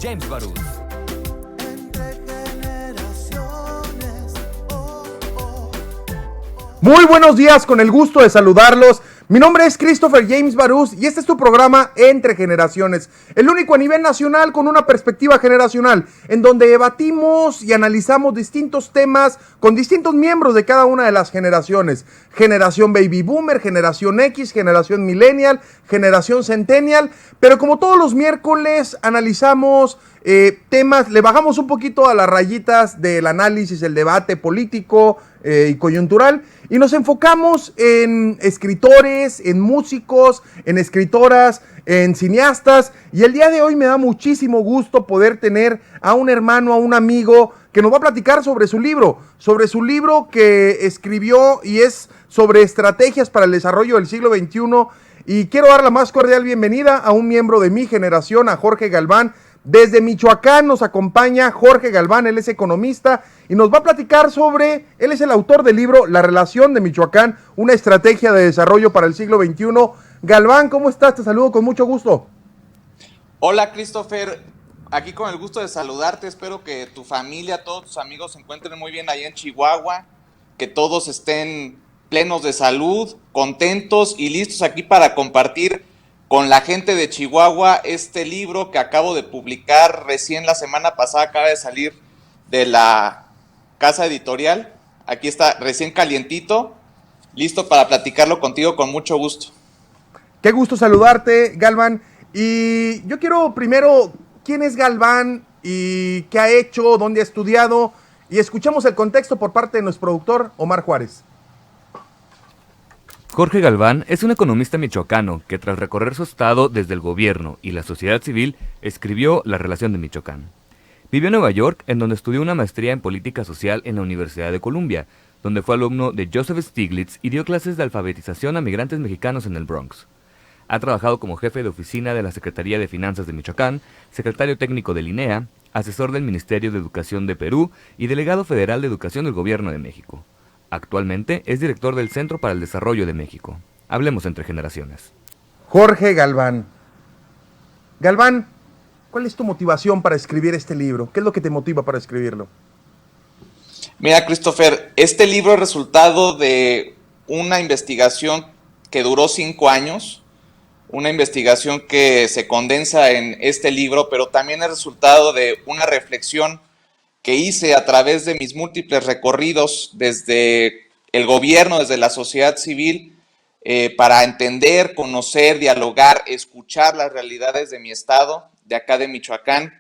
James Baruth. Muy buenos días, con el gusto de saludarlos. Mi nombre es Christopher James Baruth y este es tu programa Entre Generaciones, el único a nivel nacional con una perspectiva generacional, en donde debatimos y analizamos distintos temas con distintos miembros de cada una de las generaciones. Generación Baby Boomer, Generación X, Generación Millennial, Generación Centennial, pero como todos los miércoles analizamos temas, le bajamos un poquito a las rayitas del análisis, el debate político y coyuntural, y nos enfocamos en escritores, en músicos, en escritoras, en cineastas, y el día de hoy me da muchísimo gusto poder tener a un hermano, a un amigo, que nos va a platicar sobre su libro que escribió y es sobre estrategias para el desarrollo del siglo XXI, y quiero dar la más cordial bienvenida a un miembro de mi generación, a Jorge Galván. Desde Michoacán nos acompaña Jorge Galván, él es economista y nos va a platicar él es el autor del libro La relación de Michoacán, una estrategia de desarrollo para el siglo XXI. Galván, ¿cómo estás? Te saludo con mucho gusto. Hola Christopher, aquí con el gusto de saludarte, espero que tu familia, todos tus amigos se encuentren muy bien allá en Chihuahua, que todos estén plenos de salud, contentos y listos aquí para compartir con la gente de Chihuahua este libro que acabo de publicar recién la semana pasada, acaba de salir de la casa editorial. Aquí está recién calientito, listo para platicarlo contigo con mucho gusto. Qué gusto saludarte, Galván. Y yo quiero primero, ¿quién es Galván y qué ha hecho, dónde ha estudiado? Y escuchamos el contexto por parte de nuestro productor, Omar Juárez. Jorge Galván es un economista michoacano que tras recorrer su estado desde el gobierno y la sociedad civil, escribió La relación de Michoacán. Vivió en Nueva York, en donde estudió una maestría en política social en la Universidad de Columbia, donde fue alumno de Joseph Stiglitz y dio clases de alfabetización a migrantes mexicanos en el Bronx. Ha trabajado como jefe de oficina de la Secretaría de Finanzas de Michoacán, secretario técnico del INEA, asesor del Ministerio de Educación de Perú y delegado federal de Educación del Gobierno de México. Actualmente es director del Centro para el Desarrollo de México. Hablemos entre generaciones. Jorge Galván. Galván, ¿cuál es tu motivación para escribir este libro? ¿Qué es lo que te motiva para escribirlo? Mira, Christopher, este libro es resultado de una investigación que duró 5 años, una investigación que se condensa en este libro, pero también es resultado de una reflexión que hice a través de mis múltiples recorridos desde el gobierno, desde la sociedad civil, para entender, conocer, dialogar, escuchar las realidades de mi estado, de acá de Michoacán.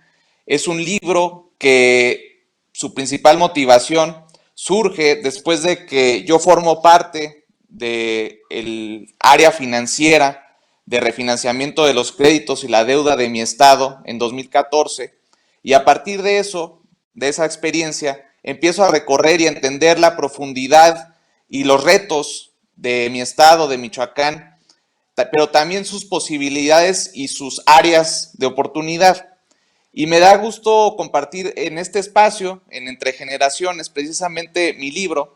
Es un libro que su principal motivación surge después de que yo formo parte del área financiera de refinanciamiento de los créditos y la deuda de mi estado en 2014, y a partir de eso, de esa experiencia, empiezo a recorrer y a entender la profundidad y los retos de mi estado, de Michoacán, pero también sus posibilidades y sus áreas de oportunidad. Y me da gusto compartir en este espacio, en Entre Generaciones, precisamente mi libro,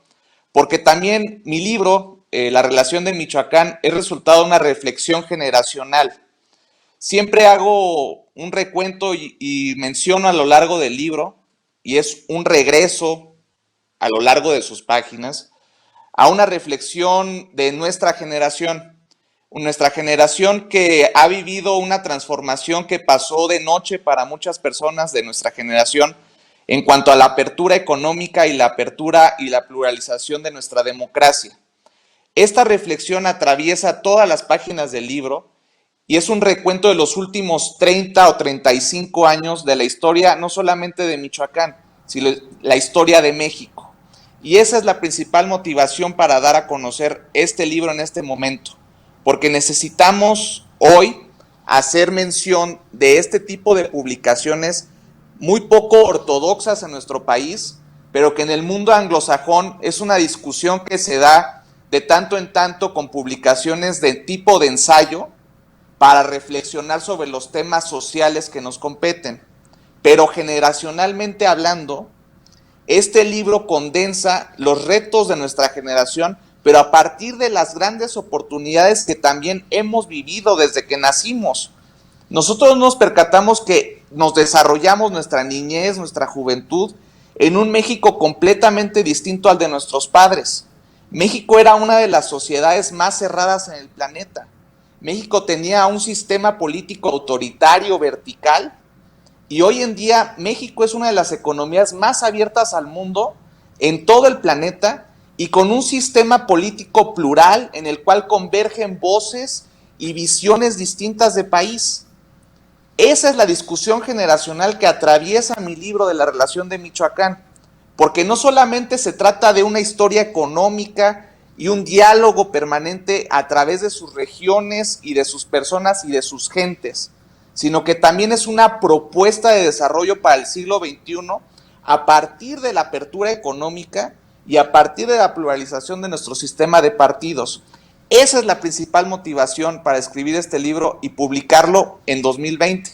porque también mi libro, La relación de Michoacán, es resultado de una reflexión generacional. Siempre hago un recuento y menciono a lo largo del libro, y es un regreso a lo largo de sus páginas a una reflexión de nuestra generación que ha vivido una transformación que pasó de noche para muchas personas de nuestra generación en cuanto a la apertura económica y la apertura y la pluralización de nuestra democracia. Esta reflexión atraviesa todas las páginas del libro y es un recuento de los últimos 30 o 35 años de la historia, no solamente de Michoacán, sino la historia de México. Y esa es la principal motivación para dar a conocer este libro en este momento, porque necesitamos hoy hacer mención de este tipo de publicaciones muy poco ortodoxas en nuestro país, pero que en el mundo anglosajón es una discusión que se da de tanto en tanto con publicaciones de tipo de ensayo, para reflexionar sobre los temas sociales que nos competen. Pero generacionalmente hablando, este libro condensa los retos de nuestra generación, pero a partir de las grandes oportunidades que también hemos vivido desde que nacimos. Nosotros nos percatamos que nos desarrollamos nuestra niñez, nuestra juventud, en un México completamente distinto al de nuestros padres. México era una de las sociedades más cerradas en el planeta. México tenía un sistema político autoritario, vertical, y hoy en día México es una de las economías más abiertas al mundo en todo el planeta y con un sistema político plural en el cual convergen voces y visiones distintas de país. Esa es la discusión generacional que atraviesa mi libro de la relación de Michoacán, porque no solamente se trata de una historia económica y un diálogo permanente a través de sus regiones y de sus personas y de sus gentes, sino que también es una propuesta de desarrollo para el siglo XXI a partir de la apertura económica y a partir de la pluralización de nuestro sistema de partidos. Esa es la principal motivación para escribir este libro y publicarlo en 2020.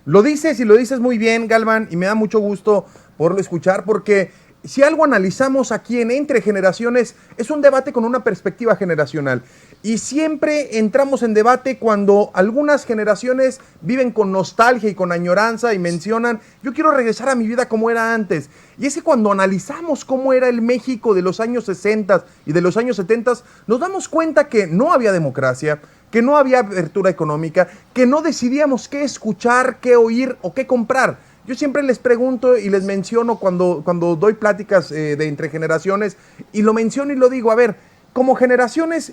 Lo dices y lo dices muy bien, Galván, y me da mucho gusto poderlo escuchar porque si algo analizamos aquí en Entre Generaciones es un debate con una perspectiva generacional. Y siempre entramos en debate cuando algunas generaciones viven con nostalgia y con añoranza y mencionan, yo quiero regresar a mi vida como era antes. Y es que cuando analizamos cómo era el México de los años 60 y de los años 70, nos damos cuenta que no había democracia, que no había apertura económica, que no decidíamos qué escuchar, qué oír o qué comprar. Yo siempre les pregunto y les menciono cuando doy pláticas de Entre Generaciones, y lo menciono y lo digo, a ver, como generaciones,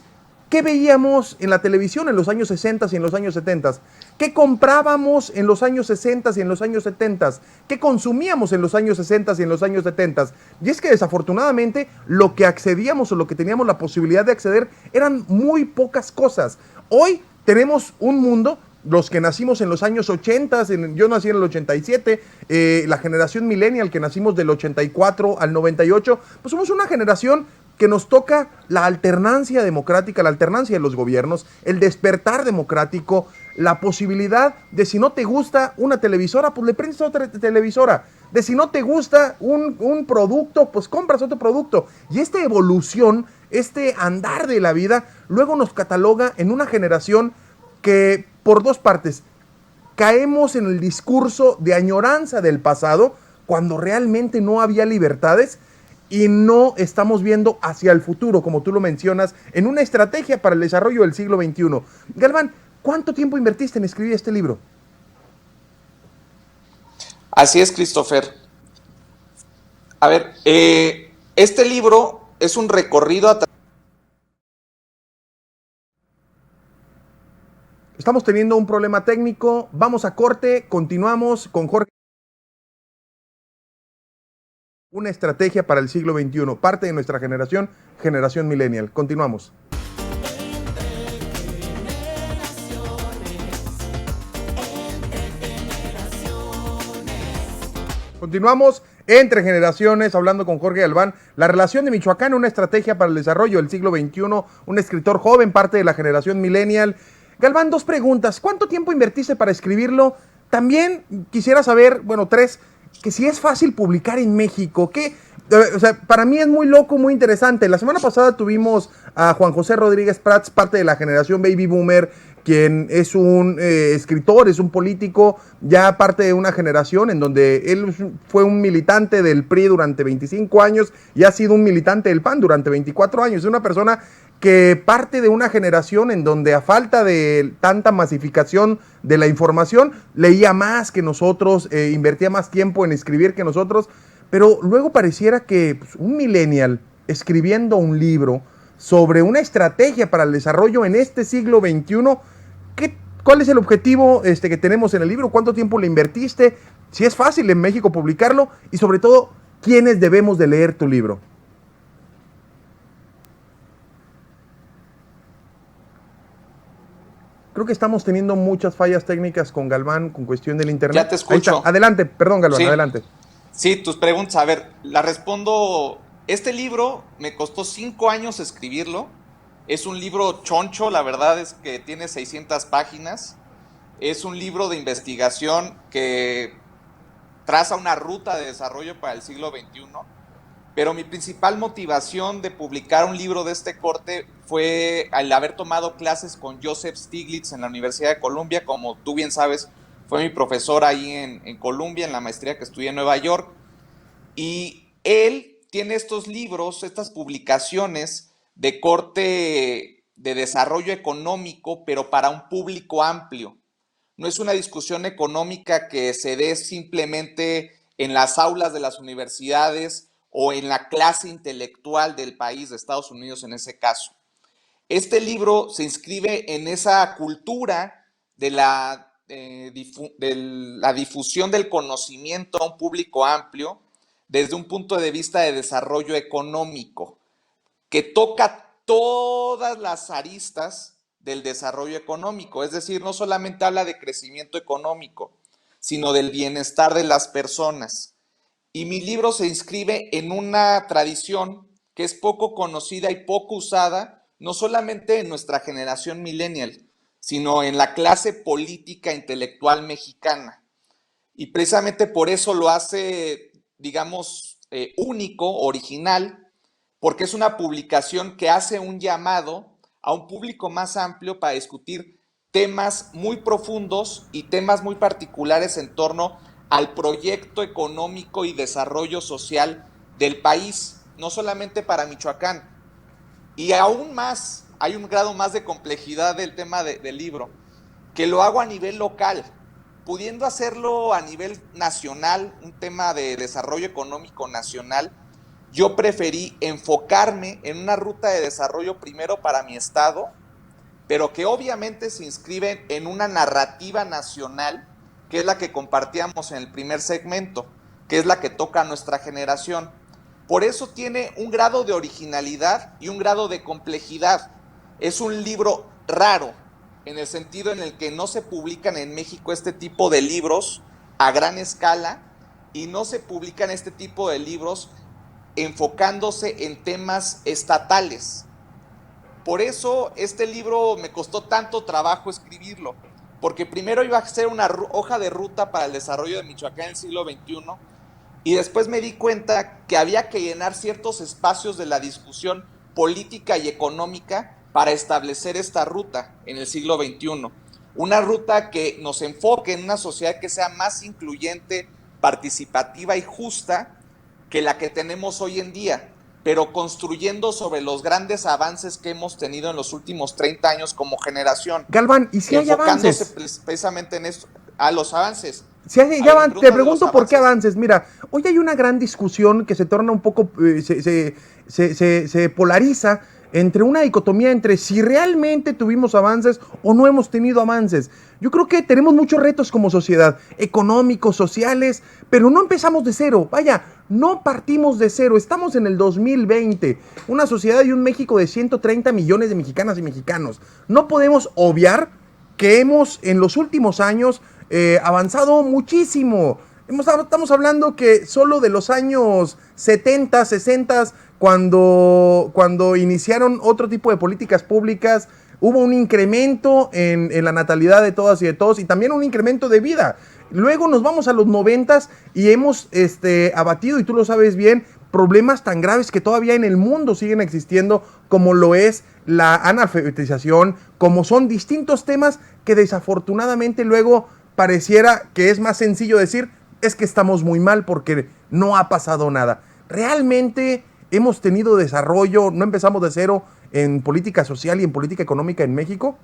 ¿qué veíamos en la televisión en los años 60 y en los años 70? ¿Qué comprábamos en los años 60 y en los años 70? ¿Qué consumíamos en los años 60 y en los años 70? Y es que desafortunadamente lo que accedíamos o lo que teníamos la posibilidad de acceder eran muy pocas cosas. Hoy tenemos un mundo, los que nacimos en los años 80, yo nací en el 87, la generación millennial que nacimos del 84 al 98, pues somos una generación que nos toca la alternancia democrática, la alternancia de los gobiernos, el despertar democrático, la posibilidad de si no te gusta una televisora, pues le prendes otra televisora, de si no te gusta un producto, pues compras otro producto. Y esta evolución, este andar de la vida, luego nos cataloga en una generación que, por dos partes, caemos en el discurso de añoranza del pasado, cuando realmente no había libertades, y no estamos viendo hacia el futuro, como tú lo mencionas, en una estrategia para el desarrollo del siglo XXI. Galván, ¿cuánto tiempo invertiste en escribir este libro? Así es, Christopher. A ver, este libro es un recorrido a través. Estamos teniendo un problema técnico, vamos a corte, continuamos con Jorge. Una estrategia para el siglo XXI, parte de nuestra generación, generación millennial. Continuamos. Continuamos Entre Generaciones, hablando con Jorge Galván, la relación de Michoacán, una estrategia para el desarrollo del siglo XXI, un escritor joven, parte de la generación millennial. Galván, dos preguntas. ¿Cuánto tiempo invertiste para escribirlo? También quisiera saber, bueno, tres, que si es fácil publicar en México, que, o sea, para mí es muy loco, muy interesante. La semana pasada tuvimos a Juan José Rodríguez Prats, parte de la generación Baby Boomer, quien es un escritor, es un político, ya parte de una generación en donde él fue un militante del PRI durante 25 años y ha sido un militante del PAN durante 24 años. Es una persona que parte de una generación en donde, a falta de tanta masificación de la información, leía más que nosotros, invertía más tiempo en escribir que nosotros, pero luego pareciera que pues, un millennial escribiendo un libro sobre una estrategia para el desarrollo en este siglo XXI, ¿cuál es el objetivo que tenemos en el libro? ¿Cuánto tiempo le invertiste? Si es fácil en México publicarlo, y sobre todo, ¿quiénes debemos de leer tu libro? Creo que estamos teniendo muchas fallas técnicas con Galván, con cuestión del internet. Ya te escucho. Adelante, perdón, Galván, sí. Adelante. Sí, tus preguntas, a ver, la respondo. Este libro me costó 5 años escribirlo. Es un libro choncho, la verdad es que tiene 600 páginas. Es un libro de investigación que traza una ruta de desarrollo para el siglo XXI. Pero mi principal motivación de publicar un libro de este corte fue al haber tomado clases con Joseph Stiglitz en la Universidad de Columbia. Como tú bien sabes, fue mi profesor ahí en Columbia, en la maestría que estudié en Nueva York, y él tiene estos libros, estas publicaciones de corte de desarrollo económico, pero para un público amplio. No es una discusión económica que se dé simplemente en las aulas de las universidades o en la clase intelectual del país, de Estados Unidos en ese caso. Este libro se inscribe en esa cultura de la difusión del conocimiento a un público amplio desde un punto de vista de desarrollo económico, que toca todas las aristas del desarrollo económico. Es decir, no solamente habla de crecimiento económico, sino del bienestar de las personas. Y mi libro se inscribe en una tradición que es poco conocida y poco usada, no solamente en nuestra generación millennial, sino en la clase política intelectual mexicana. Y precisamente por eso lo hace, digamos, único, original, porque es una publicación que hace un llamado a un público más amplio para discutir temas muy profundos y temas muy particulares en torno al proyecto económico y desarrollo social del país, no solamente para Michoacán. Y aún más, hay un grado más de complejidad del tema del libro, que lo hago a nivel local, pudiendo hacerlo a nivel nacional, un tema de desarrollo económico nacional. Yo preferí enfocarme en una ruta de desarrollo primero para mi estado, pero que obviamente se inscribe en una narrativa nacional, que es la que compartíamos en el primer segmento, que es la que toca a nuestra generación. Por eso tiene un grado de originalidad y un grado de complejidad. Es un libro raro, en el sentido en el que no se publican en México este tipo de libros a gran escala y no se publican este tipo de libros enfocándose en temas estatales. Por eso este libro me costó tanto trabajo escribirlo, porque primero iba a ser una hoja de ruta para el desarrollo de Michoacán en el siglo XXI, y después me di cuenta que había que llenar ciertos espacios de la discusión política y económica para establecer esta ruta en el siglo XXI. Una ruta que nos enfoque en una sociedad que sea más incluyente, participativa y justa que la que tenemos hoy en día, pero construyendo sobre los grandes avances que hemos tenido en los últimos 30 años como generación. Galván, ¿y si hay avances? Enfocándose precisamente en esto, a los avances. Si hay, te pregunto por qué avances. Mira, hoy hay una gran discusión que se torna un poco, se polariza entre una dicotomía entre si realmente tuvimos avances o no hemos tenido avances. Yo creo que tenemos muchos retos como sociedad, económicos, sociales, pero no empezamos de cero. Vaya, no partimos de cero. Estamos en el 2020, una sociedad y un México de 130 millones de mexicanas y mexicanos. No podemos obviar que hemos en los últimos años avanzado muchísimo. Estamos hablando que solo de los años 70, 60, cuando iniciaron otro tipo de políticas públicas, hubo un incremento en la natalidad de todas y de todos, y también un incremento de vida. Luego nos vamos a los 90 y hemos abatido, y tú lo sabes bien, problemas tan graves que todavía en el mundo siguen existiendo, como lo es la analfabetización, como son distintos temas que desafortunadamente luego pareciera que es más sencillo decir, es que estamos muy mal porque no ha pasado nada. Realmente hemos tenido desarrollo, no empezamos de cero en política social y en política económica en México.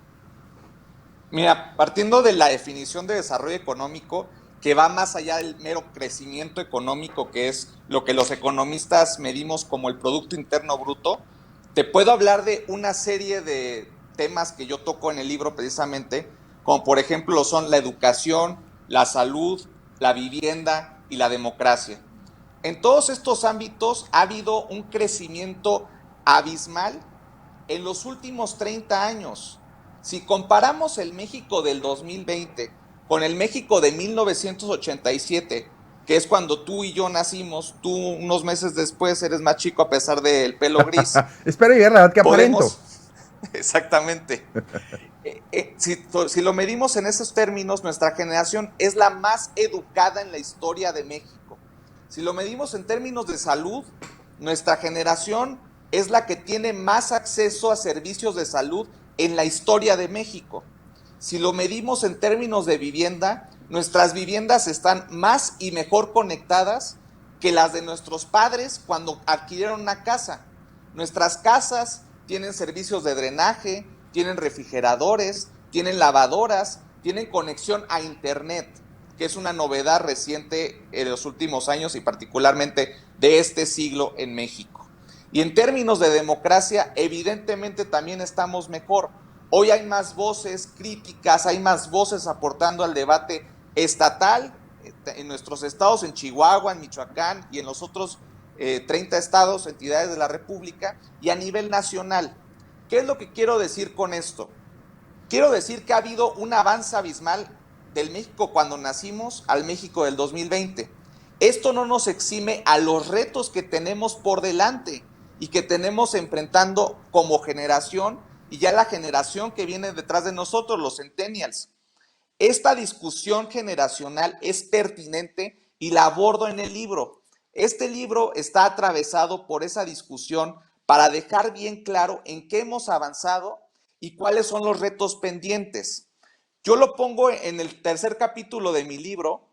Mira, partiendo de la definición de desarrollo económico, que va más allá del mero crecimiento económico, que es lo que los economistas medimos como el Producto Interno Bruto, te puedo hablar de una serie de temas que yo toco en el libro precisamente, como por ejemplo son la educación, la salud, la vivienda y la democracia. En todos estos ámbitos ha habido un crecimiento abismal en los últimos 30 años. Si comparamos el México del 2020 con el México de 1987, que es cuando tú y yo nacimos, tú unos meses después eres más chico a pesar del pelo gris. Espera llegar la edad que aparento. Exactamente. Si lo medimos en esos términos, nuestra generación es la más educada en la historia de México. Si lo medimos en términos de salud, nuestra generación es la que tiene más acceso a servicios de salud en la historia de México. Si lo medimos en términos de vivienda, Nuestras viviendas están más y mejor conectadas que las de nuestros padres cuando adquirieron una casa. Nuestras casas tienen servicios de drenaje, tienen refrigeradores, tienen lavadoras, tienen conexión a internet, que es una novedad reciente en los últimos años y particularmente de este siglo en México. Y en términos de democracia, evidentemente también estamos mejor. Hoy hay más voces críticas, hay más voces aportando al debate estatal en nuestros estados, en Chihuahua, en Michoacán y en los otros 30 estados, entidades de la República, y a nivel nacional. ¿Qué es lo que quiero decir con esto? Quiero decir que ha habido un avance abismal del México cuando nacimos al México del 2020. Esto no nos exime a los retos que tenemos por delante y que tenemos enfrentando como generación y ya la generación que viene detrás de nosotros, los centennials. Esta discusión generacional es pertinente y la abordo en el libro. Este libro está atravesado por esa discusión para dejar bien claro en qué hemos avanzado y cuáles son los retos pendientes. Yo lo pongo en el tercer capítulo de mi libro,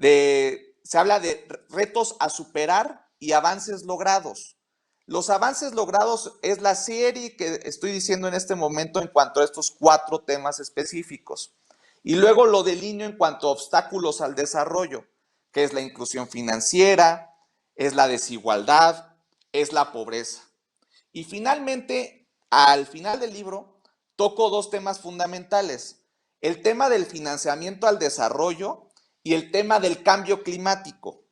se habla de retos a superar y avances logrados. Los avances logrados es la serie que estoy diciendo en este momento en cuanto a estos 4 temas específicos. Y luego lo delineo en cuanto a obstáculos al desarrollo, que es la inclusión financiera, es la desigualdad, es la pobreza. Y finalmente, al final del libro, toco 2 temas fundamentales: el tema del financiamiento al desarrollo y el tema del cambio climático.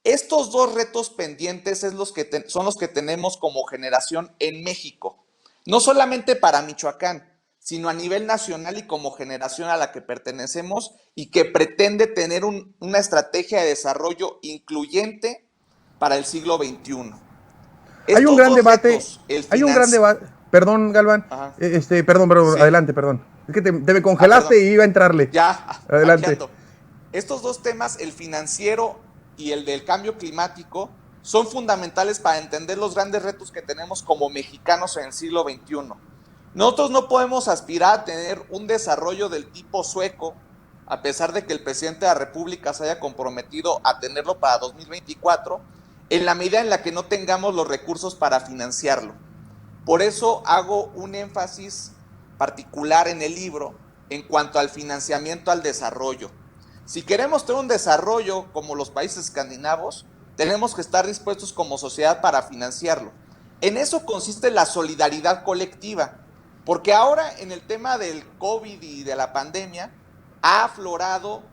Estos 2 retos pendientes son los que tenemos como generación en México, no solamente para Michoacán, sino a nivel nacional y como generación a la que pertenecemos y que pretende tener una estrategia de desarrollo incluyente para el siglo XXI. Hay un Estos gran 2 debate, retos, perdón, Galván, Ajá. perdón, Sí. adelante, perdón. Es que te me congelaste y iba a entrarle. Ya, aquí Adelante. ando. Estos 2 temas, el financiero y el del cambio climático, son fundamentales para entender los grandes retos que tenemos como mexicanos en el siglo XXI. Nosotros no podemos aspirar a tener un desarrollo del tipo sueco, a pesar de que el presidente de la República se haya comprometido a tenerlo para 2024, en la medida en la que no tengamos los recursos para financiarlo. Por eso hago un énfasis particular en el libro en cuanto al financiamiento al desarrollo. Si queremos tener un desarrollo como los países escandinavos, tenemos que estar dispuestos como sociedad para financiarlo. En eso consiste la solidaridad colectiva, porque ahora en el tema del COVID y de la pandemia ha aflorado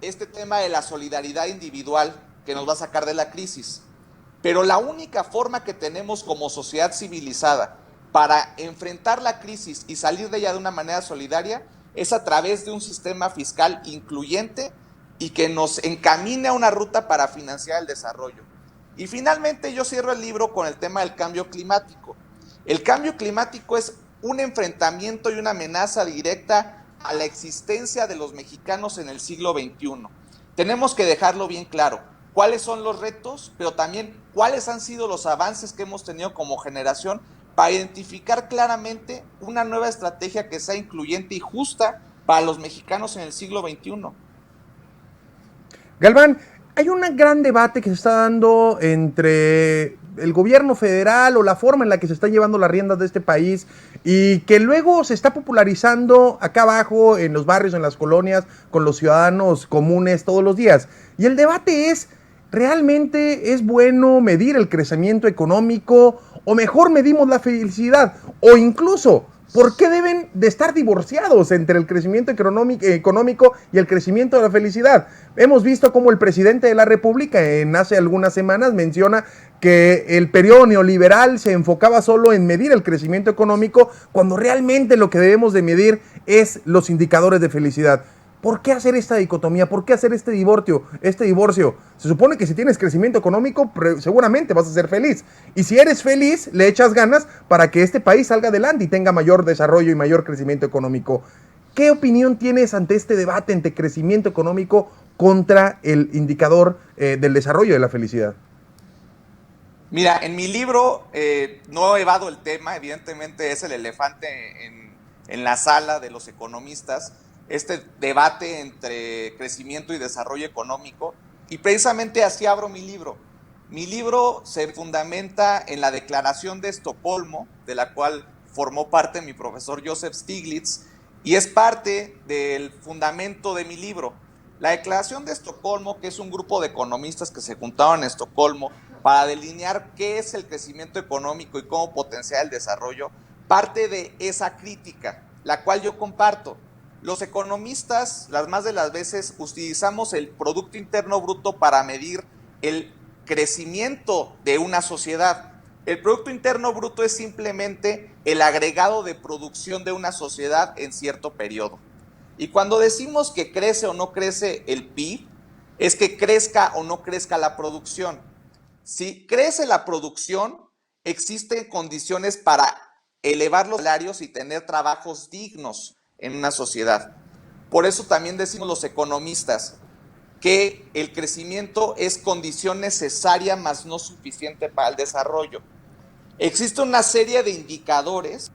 este tema de la solidaridad individual que nos va a sacar de la crisis. Pero la única forma que tenemos como sociedad civilizada para enfrentar la crisis y salir de ella de una manera solidaria es a través de un sistema fiscal incluyente y que nos encamine a una ruta para financiar el desarrollo. Y finalmente yo cierro el libro con el tema del cambio climático. El cambio climático es un enfrentamiento y una amenaza directa a la existencia de los mexicanos en el siglo XXI. Tenemos que dejarlo bien claro. ¿Cuáles son los retos? Pero también cuáles han sido los avances que hemos tenido como generación para identificar claramente una nueva estrategia que sea incluyente y justa para los mexicanos en el siglo XXI. Galván, hay un gran debate que se está dando entre el gobierno federal o la forma en la que se están llevando las riendas de este país y que luego se está popularizando acá abajo en los barrios, en las colonias, con los ciudadanos comunes todos los días. Y el debate es: ¿realmente es bueno medir el crecimiento económico o mejor medimos la felicidad? O incluso, ¿por qué deben de estar divorciados entre el crecimiento económico y el crecimiento de la felicidad? Hemos visto cómo el presidente de la República hace algunas semanas menciona que el periodo neoliberal se enfocaba solo en medir el crecimiento económico, cuando realmente lo que debemos de medir es los indicadores de felicidad. ¿Por qué hacer esta dicotomía? ¿Por qué hacer este divorcio? Se supone que si tienes crecimiento económico, seguramente vas a ser feliz. Y si eres feliz, le echas ganas para que este país salga adelante y tenga mayor desarrollo y mayor crecimiento económico. ¿Qué opinión tienes ante este debate entre crecimiento económico contra el indicador del desarrollo de la felicidad? Mira, en mi libro no evado el tema, evidentemente es el elefante en la sala de los economistas. este debate entre crecimiento y desarrollo económico, y precisamente así abro mi libro. Mi libro se fundamenta en la Declaración de Estocolmo, de la cual formó parte mi profesor Joseph Stiglitz, y es parte del fundamento de mi libro. La Declaración de Estocolmo, que es un grupo de economistas que se juntaron en Estocolmo para delinear qué es el crecimiento económico y cómo potenciar el desarrollo, parte de esa crítica, la cual yo comparto. Los economistas, las más de las veces, utilizamos el Producto Interno Bruto para medir el crecimiento de una sociedad. El Producto Interno Bruto es simplemente el agregado de producción de una sociedad en cierto periodo. Y cuando decimos que crece o no crece el PIB, es que crezca o no crezca la producción. Si crece la producción, existen condiciones para elevar los salarios y tener trabajos dignos en una sociedad. Por eso también decimos los economistas que el crecimiento es condición necesaria, mas no suficiente para el desarrollo. Existe una serie de indicadores.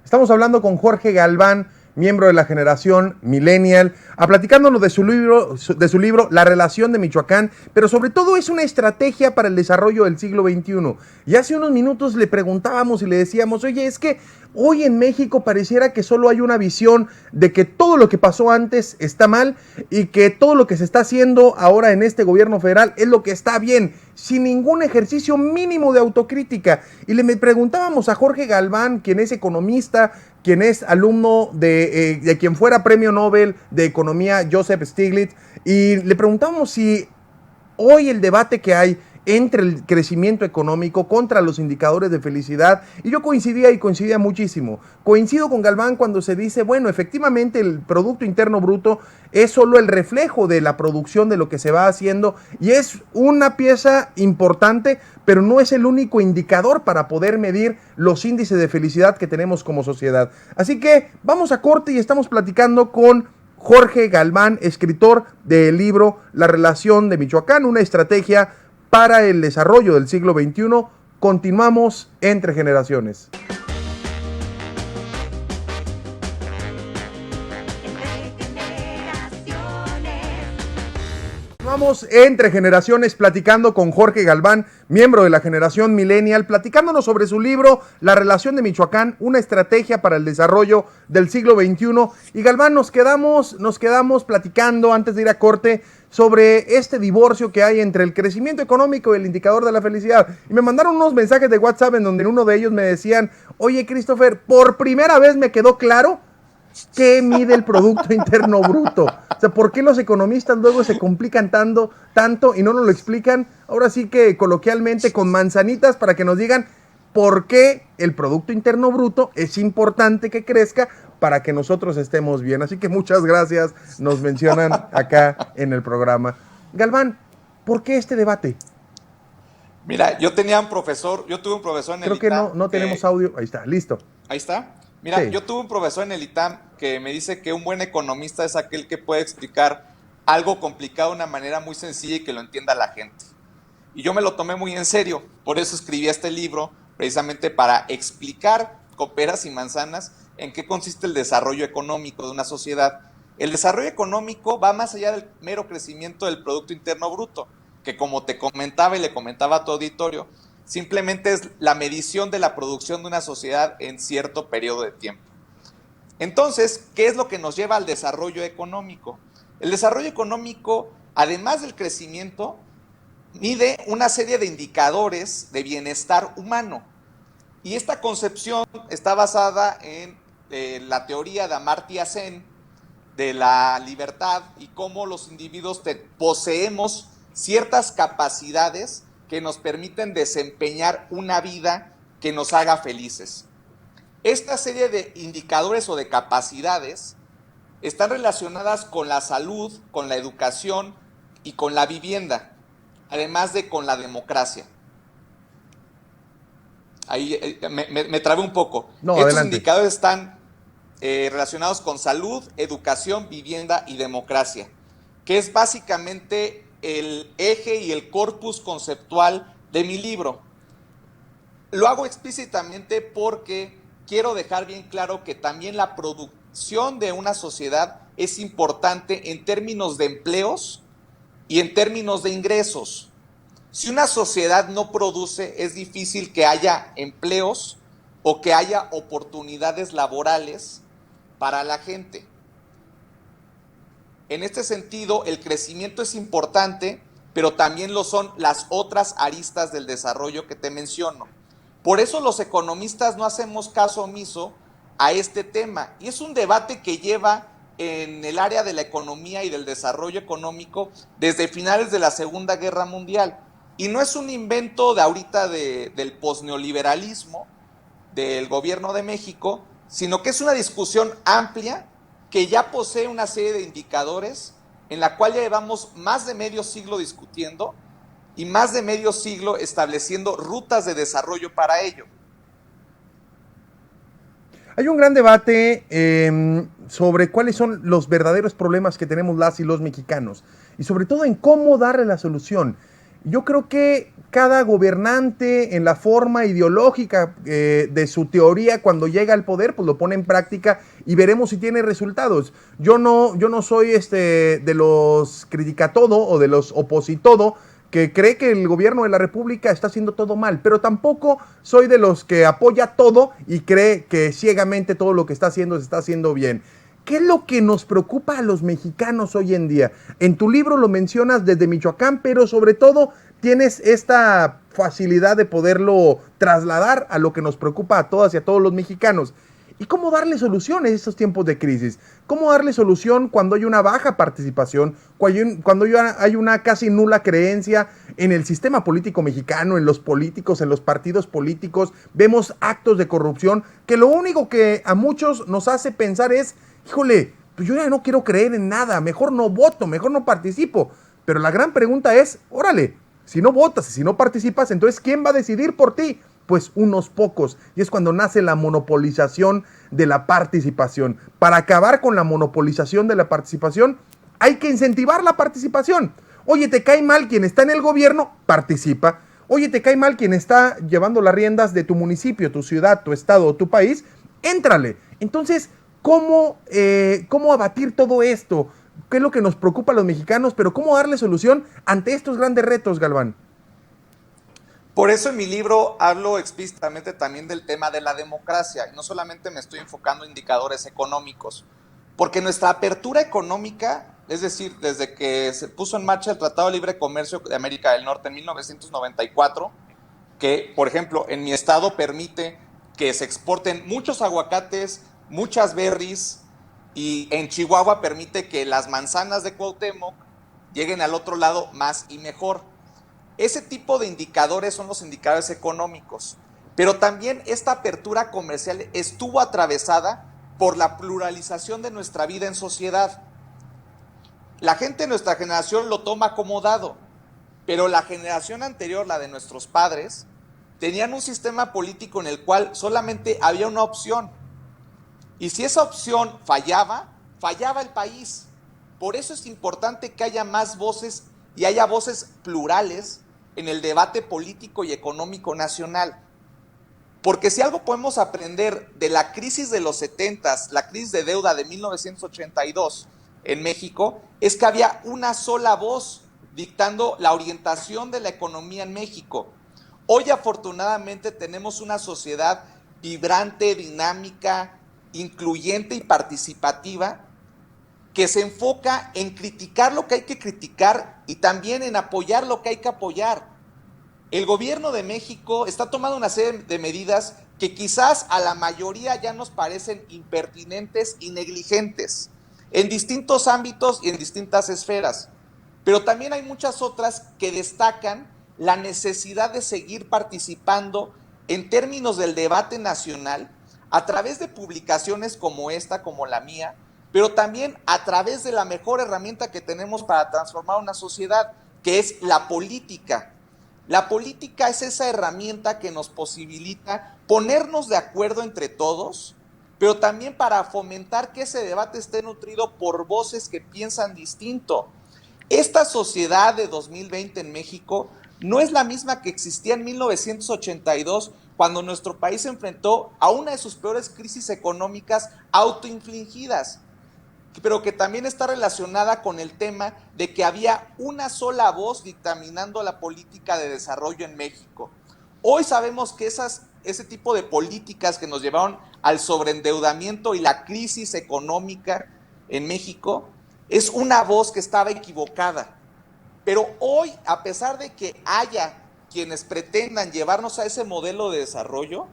Estamos hablando con Jorge Galván, miembro de la generación Millennial, platicándonos de su libro La relación de Michoacán, pero sobre todo es una estrategia para el desarrollo del siglo XXI. Y hace unos minutos le preguntábamos y le decíamos, oye, es que hoy en México pareciera que solo hay una visión de que todo lo que pasó antes está mal y que todo lo que se está haciendo ahora en este gobierno federal es lo que está bien, sin ningún ejercicio mínimo de autocrítica. Y le preguntábamos a Jorge Galván, quien es economista, quien es alumno de quien fuera premio Nobel de Economía, Joseph Stiglitz, y le preguntábamos si hoy el debate que hay entre el crecimiento económico contra los indicadores de felicidad, y yo coincidía muchísimo. Coincido con Galván cuando se dice, bueno, efectivamente el Producto Interno Bruto es solo el reflejo de la producción de lo que se va haciendo y es una pieza importante, pero no es el único indicador para poder medir los índices de felicidad que tenemos como sociedad. Así que vamos a corte y estamos platicando con Jorge Galván, escritor del libro La relación de Michoacán, una estrategia para el desarrollo del siglo XXI. Continuamos entre generaciones. Vamos entre generaciones platicando con Jorge Galván, miembro de la generación Millennial, platicándonos sobre su libro La relación de Michoacán, una estrategia para el desarrollo del siglo XXI. Y Galván, nos quedamos platicando antes de ir a corte sobre este divorcio que hay entre el crecimiento económico y el indicador de la felicidad. Y me mandaron unos mensajes de WhatsApp en donde en uno de ellos me decían, oye Christopher, por primera vez me quedó claro ¿qué mide el Producto Interno Bruto? O sea, ¿por qué los economistas luego se complican tanto y no nos lo explican? Ahora sí que coloquialmente con manzanitas para que nos digan por qué el Producto Interno Bruto es importante que crezca para que nosotros estemos bien. Así que muchas gracias, nos mencionan acá en el programa. Galván, ¿por qué este debate? Mira, yo tuve un profesor en el ITAM. Creo que no tenemos audio. Ahí está, listo. Ahí está. Mira, Sí. Yo tuve un profesor en el ITAM que me dice que un buen economista es aquel que puede explicar algo complicado de una manera muy sencilla y que lo entienda la gente. Y yo me lo tomé muy en serio, por eso escribí este libro, precisamente para explicar con peras y manzanas en qué consiste el desarrollo económico de una sociedad. El desarrollo económico va más allá del mero crecimiento del Producto Interno Bruto, que como te comentaba y le comentaba a tu auditorio, simplemente es la medición de la producción de una sociedad en cierto periodo de tiempo. Entonces, ¿qué es lo que nos lleva al desarrollo económico? El desarrollo económico, además del crecimiento, mide una serie de indicadores de bienestar humano. Y esta concepción está basada en la teoría de Amartya Sen de la libertad y cómo los individuos poseemos ciertas capacidades que nos permiten desempeñar una vida que nos haga felices. Esta serie de indicadores o de capacidades están relacionadas con la salud, con la educación y con la vivienda, además de con la democracia. Ahí me trabé un poco. No, Estos adelante. indicadores están relacionados con salud, educación, vivienda y democracia, que es básicamente el eje y el corpus conceptual de mi libro. Lo hago explícitamente porque quiero dejar bien claro que también la producción de una sociedad es importante en términos de empleos y en términos de ingresos. Si una sociedad no produce, es difícil que haya empleos o que haya oportunidades laborales para la gente. En este sentido, el crecimiento es importante, pero también lo son las otras aristas del desarrollo que te menciono. Por eso los economistas no hacemos caso omiso a este tema. Y es un debate que lleva en el área de la economía y del desarrollo económico desde finales de la Segunda Guerra Mundial. Y no es un invento de ahorita del posneoliberalismo del gobierno de México, sino que es una discusión amplia que ya posee una serie de indicadores en la cual ya llevamos más de medio siglo discutiendo y más de medio siglo estableciendo rutas de desarrollo para ello. Hay un gran debate sobre cuáles son los verdaderos problemas que tenemos las y los mexicanos y sobre todo en cómo darle la solución. Yo creo que cada gobernante en la forma ideológica de su teoría cuando llega al poder, pues lo pone en práctica y veremos si tiene resultados. Yo no soy de los criticatodo o de los opositodo que cree que el gobierno de la República está haciendo todo mal, pero tampoco soy de los que apoya todo y cree que ciegamente todo lo que está haciendo se está haciendo bien. ¿Qué es lo que nos preocupa a los mexicanos hoy en día? En tu libro lo mencionas desde Michoacán, pero sobre todo tienes esta facilidad de poderlo trasladar a lo que nos preocupa a todas y a todos los mexicanos. ¿Y cómo darle solución a estos tiempos de crisis? ¿Cómo darle solución cuando hay una baja participación, cuando hay una casi nula creencia en el sistema político mexicano, en los políticos, en los partidos políticos? Vemos actos de corrupción que lo único que a muchos nos hace pensar es, híjole, pues yo ya no quiero creer en nada, mejor no voto, mejor no participo. Pero la gran pregunta es, órale, si no votas y si no participas, entonces ¿quién va a decidir por ti? Pues unos pocos. Y es cuando nace la monopolización de la participación. Para acabar con la monopolización de la participación, hay que incentivar la participación. Oye, ¿te cae mal quien está en el gobierno? Participa. Oye, ¿te cae mal quien está llevando las riendas de tu municipio, tu ciudad, tu estado o tu país? Éntrale. Entonces, ¿cómo abatir todo esto? ¿Qué es lo que nos preocupa a los mexicanos? Pero ¿cómo darle solución ante estos grandes retos, Galván? Por eso en mi libro hablo explícitamente también del tema de la democracia. Y no solamente me estoy enfocando en indicadores económicos, porque nuestra apertura económica, es decir, desde que se puso en marcha el Tratado de Libre Comercio de América del Norte en 1994, que, por ejemplo, en mi estado permite que se exporten muchos aguacates, muchas berries, y en Chihuahua permite que las manzanas de Cuauhtémoc lleguen al otro lado más y mejor. Ese tipo de indicadores son los indicadores económicos, pero también esta apertura comercial estuvo atravesada por la pluralización de nuestra vida en sociedad. La gente de nuestra generación lo toma como dado, pero la generación anterior, la de nuestros padres, tenían un sistema político en el cual solamente había una opción. Y si esa opción fallaba, fallaba el país. Por eso es importante que haya más voces y haya voces plurales en el debate político y económico nacional. Porque si algo podemos aprender de la crisis de los 70s, la crisis de deuda de 1982 en México, es que había una sola voz dictando la orientación de la economía en México. Hoy afortunadamente tenemos una sociedad vibrante, dinámica, incluyente y participativa, que se enfoca en criticar lo que hay que criticar y también en apoyar lo que hay que apoyar. El gobierno de México está tomando una serie de medidas que quizás a la mayoría ya nos parecen impertinentes y negligentes en distintos ámbitos y en distintas esferas, pero también hay muchas otras que destacan la necesidad de seguir participando en términos del debate nacional a través de publicaciones como esta, como la mía, pero también a través de la mejor herramienta que tenemos para transformar una sociedad, que es la política. La política es esa herramienta que nos posibilita ponernos de acuerdo entre todos, pero también para fomentar que ese debate esté nutrido por voces que piensan distinto. Esta sociedad de 2020 en México no es la misma que existía en 1982, cuando nuestro país se enfrentó a una de sus peores crisis económicas autoinfligidas, pero que también está relacionada con el tema de que había una sola voz dictaminando la política de desarrollo en México. Hoy sabemos que ese tipo de políticas que nos llevaron al sobreendeudamiento y la crisis económica en México es una voz que estaba equivocada. Pero hoy, a pesar de que haya quienes pretendan llevarnos a ese modelo de desarrollo,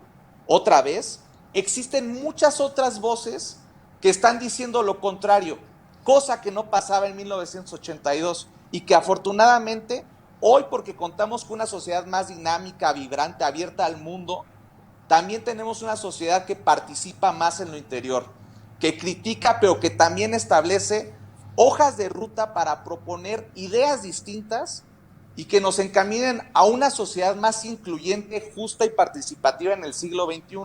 otra vez, existen muchas otras voces que están diciendo lo contrario, cosa que no pasaba en 1982 y que afortunadamente hoy, porque contamos con una sociedad más dinámica, vibrante, abierta al mundo, también tenemos una sociedad que participa más en lo interior, que critica, pero que también establece hojas de ruta para proponer ideas distintas y que nos encaminen a una sociedad más incluyente, justa y participativa en el siglo XXI.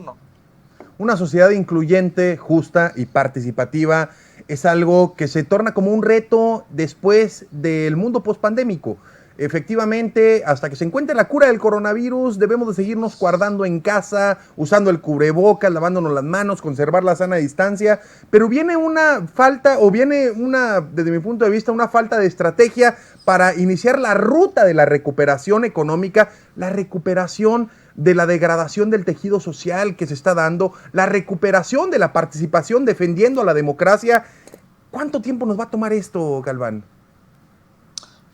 Una sociedad incluyente, justa y participativa es algo que se torna como un reto después del mundo pospandémico. Efectivamente, hasta que se encuentre la cura del coronavirus, debemos de seguirnos guardando en casa, usando el cubrebocas, lavándonos las manos, conservar la sana distancia, pero viene una falta, o viene una, desde mi punto de vista, una falta de estrategia para iniciar la ruta de la recuperación económica, la recuperación de la degradación del tejido social que se está dando, la recuperación de la participación defendiendo a la democracia. ¿Cuánto tiempo nos va a tomar esto, Galván?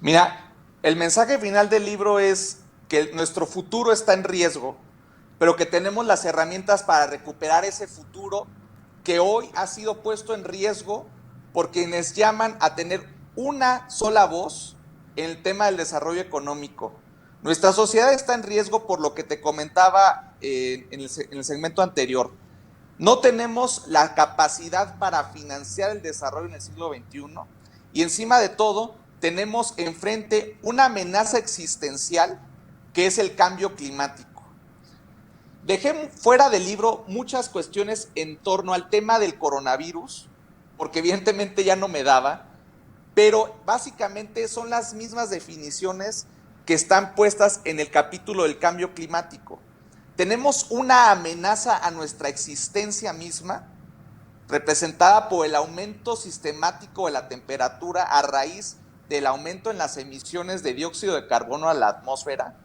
Mira, el mensaje final del libro es que nuestro futuro está en riesgo, pero que tenemos las herramientas para recuperar ese futuro que hoy ha sido puesto en riesgo por quienes llaman a tener una sola voz en el tema del desarrollo económico. Nuestra sociedad está en riesgo por lo que te comentaba en el segmento anterior. No tenemos la capacidad para financiar el desarrollo en el siglo XXI y encima de todo tenemos enfrente una amenaza existencial que es el cambio climático. Dejé fuera del libro muchas cuestiones en torno al tema del coronavirus, porque evidentemente ya no me daba, pero básicamente son las mismas definiciones que están puestas en el capítulo del cambio climático. Tenemos una amenaza a nuestra existencia misma, representada por el aumento sistemático de la temperatura a raíz del aumento en las emisiones de dióxido de carbono a la atmósfera,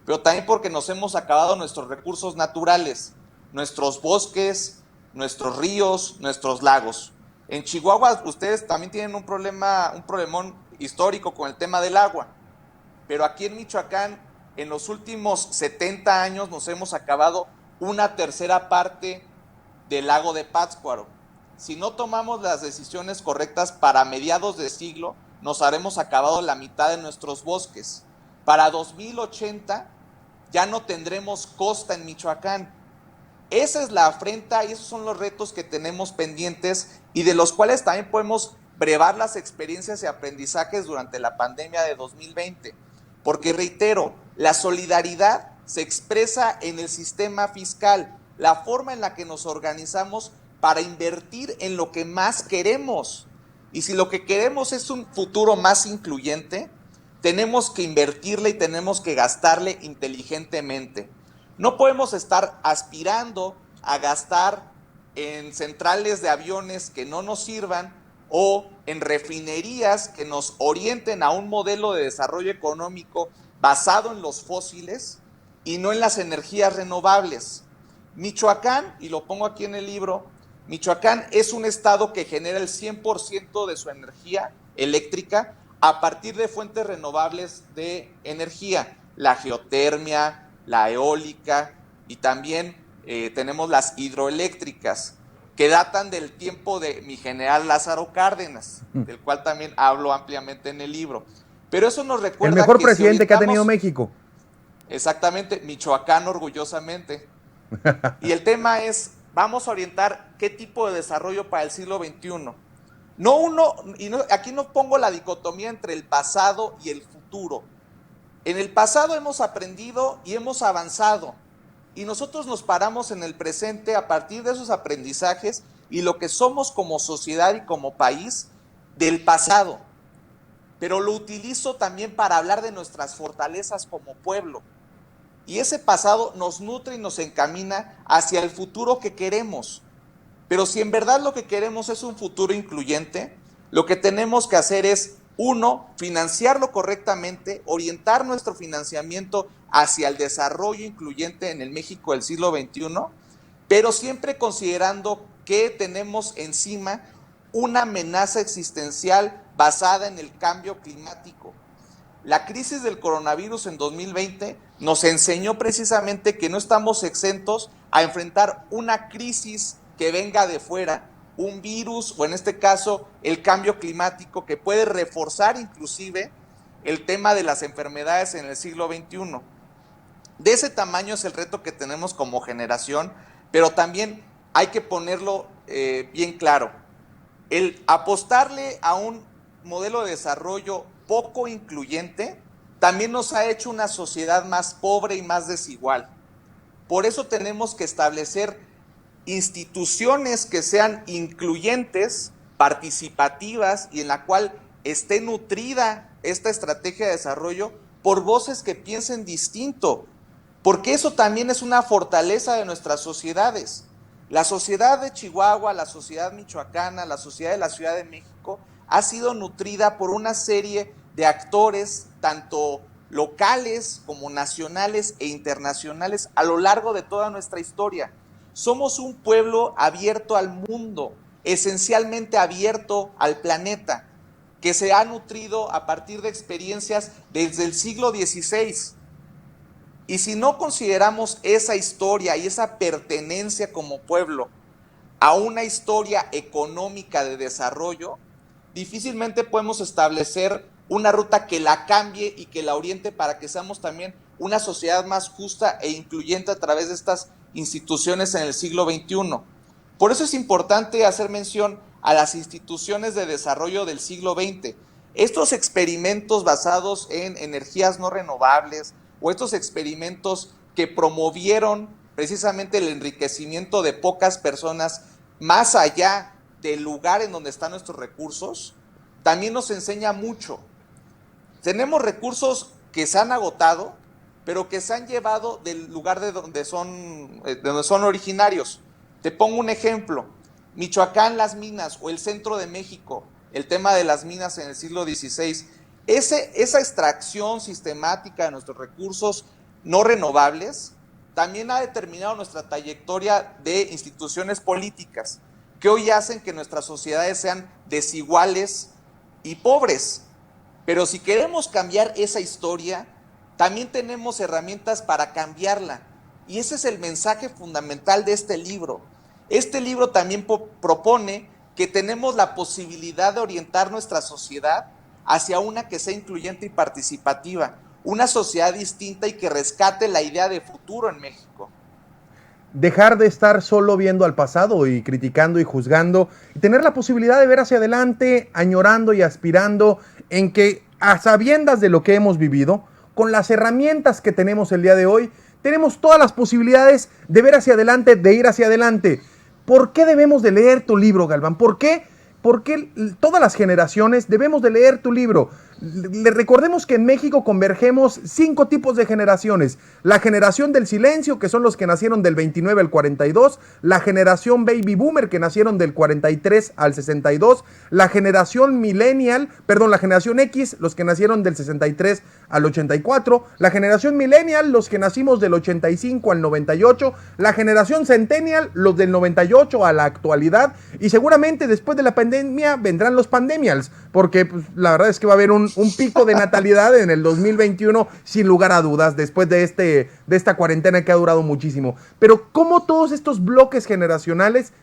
pero también porque nos hemos acabado nuestros recursos naturales, nuestros bosques, nuestros ríos, nuestros lagos. En Chihuahua ustedes también tienen un problemón histórico con el tema del agua, pero aquí en Michoacán en los últimos 70 años nos hemos acabado una tercera parte del lago de Pátzcuaro. Si no tomamos las decisiones correctas para mediados de siglo, nos haremos acabado la mitad de nuestros bosques. Para 2080 ya no tendremos costa en Michoacán. Esa es la afrenta y esos son los retos que tenemos pendientes y de los cuales también podemos brevar las experiencias y aprendizajes durante la pandemia de 2020. Porque reitero, la solidaridad se expresa en el sistema fiscal, la forma en la que nos organizamos para invertir en lo que más queremos. Y si lo que queremos es un futuro más incluyente, tenemos que invertirle y tenemos que gastarle inteligentemente. No podemos estar aspirando a gastar en centrales de aviones que no nos sirvan o en refinerías que nos orienten a un modelo de desarrollo económico basado en los fósiles y no en las energías renovables. Michoacán, y lo pongo aquí en el libro, Michoacán es un estado que genera el 100% de su energía eléctrica a partir de fuentes renovables de energía, la geotermia, la eólica y también tenemos las hidroeléctricas que datan del tiempo de mi general Lázaro Cárdenas, del cual también hablo ampliamente en el libro. Pero eso nos recuerda el mejor que presidente que ha tenido México. Exactamente, Michoacán orgullosamente. Y el tema es, vamos a orientar qué tipo de desarrollo para el siglo XXI. Aquí no pongo la dicotomía entre el pasado y el futuro. En el pasado hemos aprendido y hemos avanzado. Y nosotros nos paramos en el presente a partir de esos aprendizajes y lo que somos como sociedad y como país del pasado. Pero lo utilizo también para hablar de nuestras fortalezas como pueblo. y ese pasado nos nutre y nos encamina hacia el futuro que queremos. Pero si en verdad lo que queremos es un futuro incluyente, lo que tenemos que hacer es, uno, financiarlo correctamente, orientar nuestro financiamiento hacia el desarrollo incluyente en el México del siglo XXI, pero siempre considerando que tenemos encima una amenaza existencial basada en el cambio climático. La crisis del coronavirus en 2020 nos enseñó precisamente que no estamos exentos a enfrentar una crisis que venga de fuera, un virus o en este caso el cambio climático que puede reforzar inclusive el tema de las enfermedades en el siglo XXI. De ese tamaño es el reto que tenemos como generación, pero también hay que ponerlo bien claro. El apostarle a un modelo de desarrollo poco incluyente también nos ha hecho una sociedad más pobre y más desigual. Por eso tenemos que establecer instituciones que sean incluyentes, participativas y en la cual esté nutrida esta estrategia de desarrollo por voces que piensen distinto, porque eso también es una fortaleza de nuestras sociedades. La sociedad de Chihuahua, la sociedad michoacana, la sociedad de la Ciudad de México ha sido nutrida por una serie de actores, tanto locales como nacionales e internacionales, a lo largo de toda nuestra historia. Somos un pueblo abierto al mundo, esencialmente abierto al planeta, que se ha nutrido a partir de experiencias desde el siglo XVI. Y si no consideramos esa historia y esa pertenencia como pueblo a una historia económica de desarrollo, difícilmente podemos establecer una ruta que la cambie y que la oriente para que seamos también una sociedad más justa e incluyente a través de estas instituciones en el siglo XXI. Por eso es importante hacer mención a las instituciones de desarrollo del siglo XX. Estos experimentos basados en energías no renovables o estos experimentos que promovieron precisamente el enriquecimiento de pocas personas más allá del lugar en donde están nuestros recursos, también nos enseña mucho. Tenemos recursos que se han agotado, pero que se han llevado del lugar de donde son originarios. Te pongo un ejemplo. Michoacán, las minas, o el centro de México, el tema de las minas en el siglo XVI. Esa extracción sistemática de nuestros recursos no renovables también ha determinado nuestra trayectoria de instituciones políticas, que hoy hacen que nuestras sociedades sean desiguales y pobres. Pero si queremos cambiar esa historia, también tenemos herramientas para cambiarla. Y ese es el mensaje fundamental de este libro. Este libro también propone que tenemos la posibilidad de orientar nuestra sociedad hacia una que sea incluyente y participativa, una sociedad distinta y que rescate la idea de futuro en México. Dejar de estar solo viendo al pasado y criticando y juzgando, y tener la posibilidad de ver hacia adelante, añorando y aspirando en que, a sabiendas de lo que hemos vivido, con las herramientas que tenemos el día de hoy, tenemos todas las posibilidades de ver hacia adelante, de ir hacia adelante. ¿Por qué debemos de leer tu libro, Galván? ¿Por qué todas las generaciones debemos de leer tu libro? Recordemos que en México convergemos 5 tipos de generaciones. La generación del silencio, que son los que nacieron del 29 al 42. La generación baby boomer, que nacieron del 43 al 62. La generación la generación X, los que nacieron del 63 al 84. La generación millennial, los que nacimos del 85 al 98. La generación centennial, los del 98 a la actualidad. Y seguramente después de la pandemia vendrán los pandemials, porque pues, la verdad es que va a haber un pico de natalidad en el 2021 sin lugar a dudas, después de esta cuarentena que ha durado muchísimo. Pero ¿cómo todos estos bloques generacionales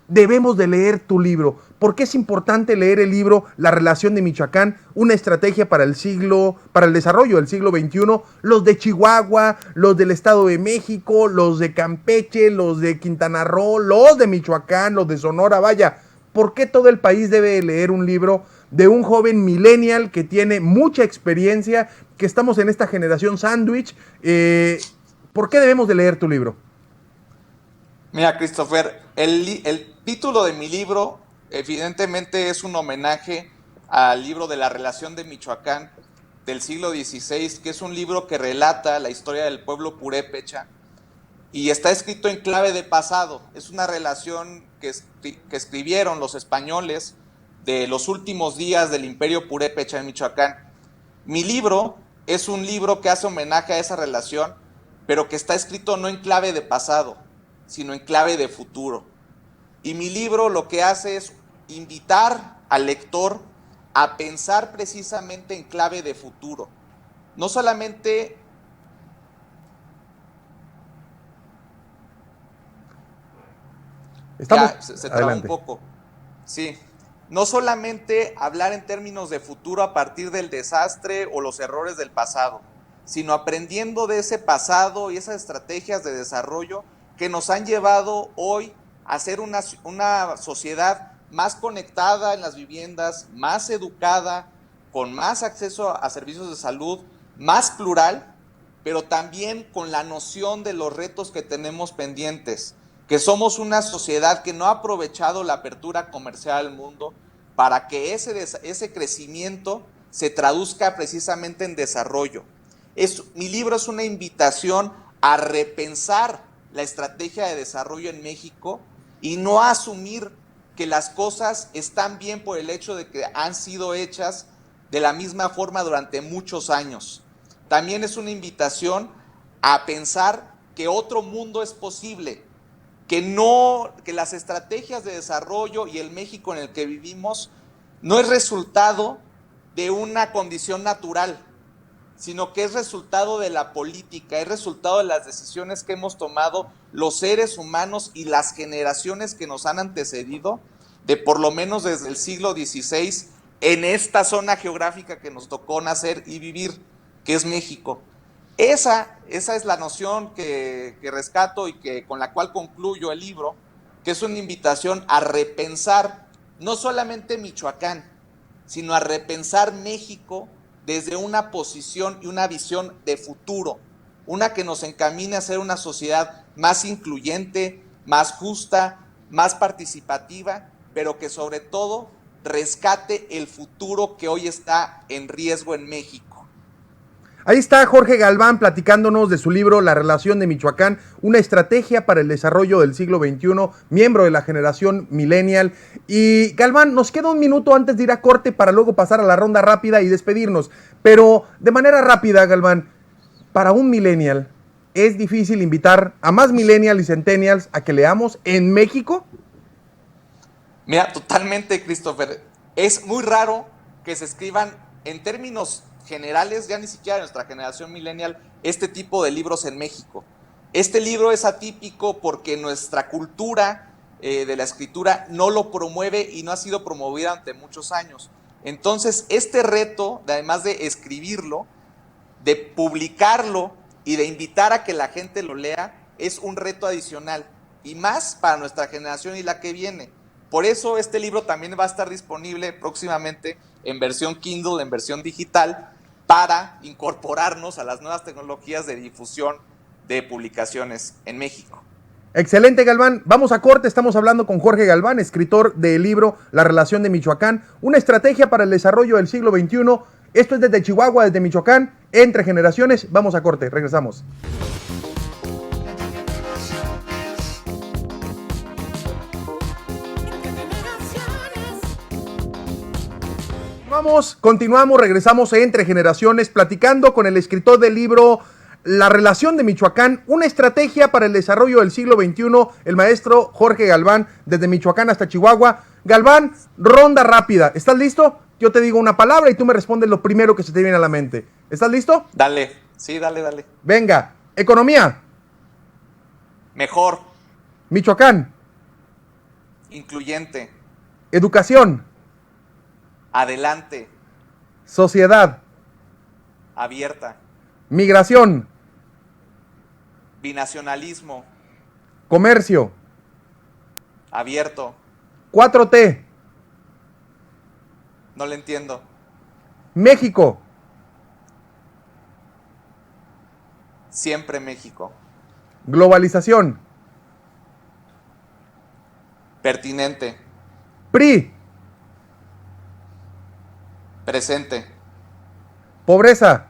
debemos de leer tu libro? ¿Por qué es importante leer el libro La relación de Michoacán, una estrategia para el desarrollo del siglo XXI? Los de Chihuahua, los del Estado de México, los de Campeche, los de Quintana Roo, los de Michoacán, los de Sonora, vaya. ¿Por qué todo el país debe leer un libro de un joven millennial que tiene mucha experiencia, que estamos en esta generación sándwich? ¿Por qué debemos de leer tu libro? Mira, Christopher, el título de mi libro evidentemente es un homenaje al libro de La relación de Michoacán, del siglo XVI, que es un libro que relata la historia del pueblo purépecha y está escrito en clave de pasado. Es una relación que escribieron los españoles de los últimos días del imperio purépecha en Michoacán. Mi libro es un libro que hace homenaje a esa relación, pero que está escrito no en clave de pasado, sino en clave de futuro. Y mi libro lo que hace es invitar al lector a pensar precisamente en clave de futuro. No solamente Estamos... ya se traba un Adelante. poco. Sí. No solamente hablar en términos de futuro a partir del desastre o los errores del pasado, sino aprendiendo de ese pasado y esas estrategias de desarrollo que nos han llevado hoy a ser una sociedad más conectada en las viviendas, más educada, con más acceso a servicios de salud, más plural, pero también con la noción de los retos que tenemos pendientes, que somos una sociedad que no ha aprovechado la apertura comercial al mundo para que ese crecimiento se traduzca precisamente en desarrollo. Mi libro es una invitación a repensar la estrategia de desarrollo en México y no a asumir que las cosas están bien por el hecho de que han sido hechas de la misma forma durante muchos años. También es una invitación a pensar que otro mundo es posible, que las estrategias de desarrollo y el México en el que vivimos no es resultado de una condición natural, sino que es resultado de la política, es resultado de las decisiones que hemos tomado los seres humanos y las generaciones que nos han antecedido, de por lo menos desde el siglo XVI, en esta zona geográfica que nos tocó nacer y vivir, que es México. Esa es la noción que rescato y con la cual concluyo el libro, que es una invitación a repensar no solamente Michoacán, sino a repensar México desde una posición y una visión de futuro, una que nos encamine a ser una sociedad más incluyente, más justa, más participativa, pero que sobre todo rescate el futuro que hoy está en riesgo en México. Ahí está Jorge Galván platicándonos de su libro La relación de Michoacán, una estrategia para el desarrollo del siglo XXI, miembro de la generación millennial. Y Galván, nos queda un minuto antes de ir a corte para luego pasar a la ronda rápida y despedirnos. Pero de manera rápida, Galván, para un millennial, ¿es difícil invitar a más millennials y centennials a que leamos en México? Mira, totalmente, Christopher. Es muy raro que se escriban en términos generales, ya ni siquiera de nuestra generación millennial, este tipo de libros en México. Este libro es atípico porque nuestra cultura de la escritura no lo promueve y no ha sido promovida durante muchos años. Entonces, este reto, además de escribirlo, de publicarlo y de invitar a que la gente lo lea, es un reto adicional, y más para nuestra generación y la que viene. Por eso este libro también va a estar disponible próximamente en versión Kindle, en versión digital, para incorporarnos a las nuevas tecnologías de difusión de publicaciones en México. Excelente, Galván. Vamos a corte. Estamos hablando con Jorge Galván, escritor del libro La relación de Michoacán, una estrategia para el desarrollo del siglo XXI. Esto es desde Chihuahua, desde Michoacán, entre generaciones. Vamos a corte. Regresamos. Continuamos, regresamos Entre Generaciones, platicando con el escritor del libro La relación de Michoacán, una estrategia para el desarrollo del siglo XXI, el maestro Jorge Galván, desde Michoacán hasta Chihuahua. Galván, ronda rápida. ¿Estás listo? Yo te digo una palabra y tú me respondes lo primero que se te viene a la mente. ¿Estás listo? Dale, sí, dale. Venga, economía. Mejor. Michoacán. Incluyente. Educación. Adelante. Sociedad. Abierta. Migración. Binacionalismo. Comercio. Abierto. 4T. No le entiendo. México. Siempre México. Globalización. Pertinente. PRI. Presente. Pobreza.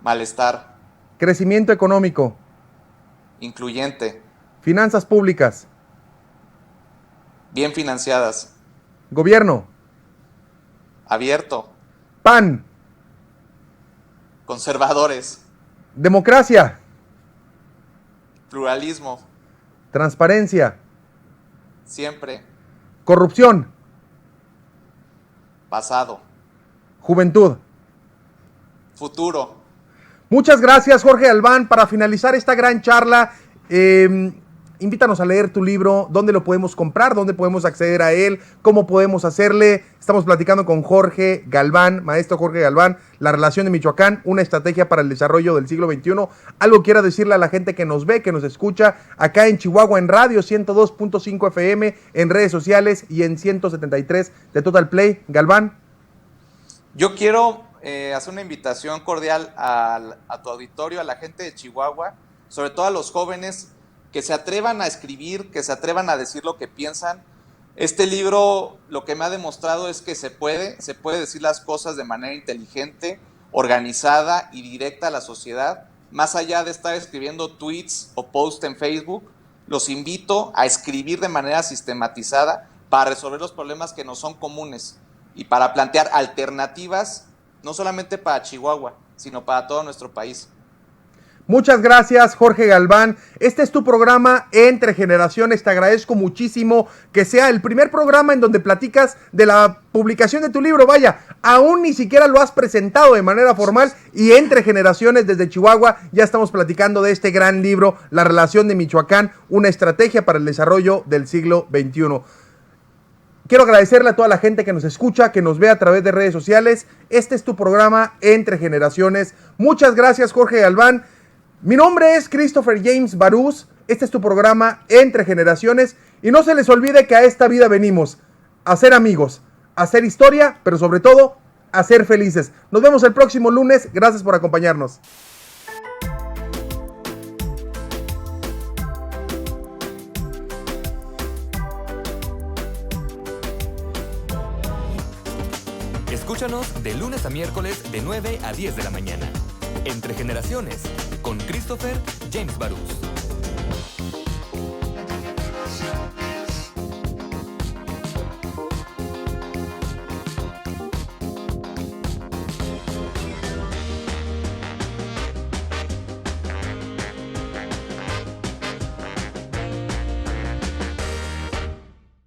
Malestar. Crecimiento económico. Incluyente. Finanzas públicas. Bien financiadas. Gobierno. Abierto. PAN. Conservadores. Democracia. Pluralismo. Transparencia. Siempre. Corrupción. Pasado. Juventud. Futuro. Muchas gracias, Jorge Galván. Para finalizar esta gran charla, invítanos a leer tu libro. ¿Dónde lo podemos comprar? ¿Dónde podemos acceder a él? ¿Cómo podemos hacerle? Estamos platicando con Jorge Galván, maestro Jorge Galván, La relación de Michoacán, una estrategia para el desarrollo del siglo XXI. Algo quiera decirle a la gente que nos ve, que nos escucha acá en Chihuahua, en radio 102.5 FM, en redes sociales y en 173 de Total Play. Galván. Yo quiero hacer una invitación cordial a tu auditorio, a la gente de Chihuahua, sobre todo a los jóvenes, que se atrevan a escribir, que se atrevan a decir lo que piensan. Este libro lo que me ha demostrado es que se puede decir las cosas de manera inteligente, organizada y directa a la sociedad, más allá de estar escribiendo tweets o posts en Facebook. Los invito a escribir de manera sistematizada para resolver los problemas que nos son comunes y para plantear alternativas, no solamente para Chihuahua, sino para todo nuestro país. Muchas gracias, Jorge Galván. Este es tu programa Entre Generaciones. Te agradezco muchísimo que sea el primer programa en donde platicas de la publicación de tu libro. Vaya, aún ni siquiera lo has presentado de manera formal y Entre Generaciones desde Chihuahua ya estamos platicando de este gran libro, La relación de Michoacán, una estrategia para el desarrollo del siglo XXI. Quiero agradecerle a toda la gente que nos escucha, que nos ve a través de redes sociales. Este es tu programa Entre Generaciones. Muchas gracias, Jorge Galván. Mi nombre es Christopher James Barús. Este es tu programa Entre Generaciones. Y no se les olvide que a esta vida venimos a ser amigos, a hacer historia, pero sobre todo a ser felices. Nos vemos el próximo lunes. Gracias por acompañarnos. Escúchanos de lunes a miércoles de 9 a 10 de la mañana. Entre Generaciones, con Christopher James Barús.